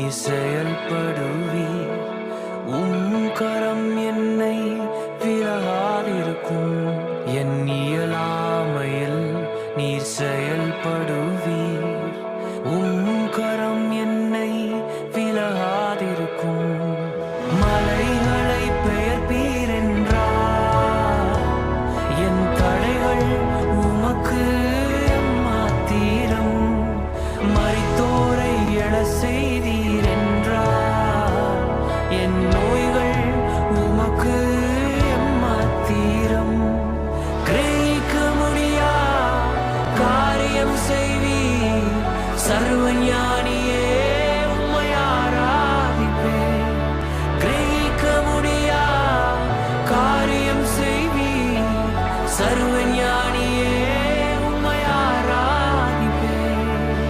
நீர் செயல்படுவீர். கரம் என்னை விலகாதிருக்கும். என் இயலாமையில் நீர் செயல்படுவீர். கரம் என்னை விலகாதிருக்கும். மலைகளை பெயர்ப்பீர் என்றார். என் தடைகள் உமக்கு எம்மாத்திரம். மரித்தோரை எழ செய்தீர் என்றார். என் நோய்கள் உமக்கு எம்மாத்திரம். கிரகிக்க முடியா காரியம் செய்வீர். சர்வஞானி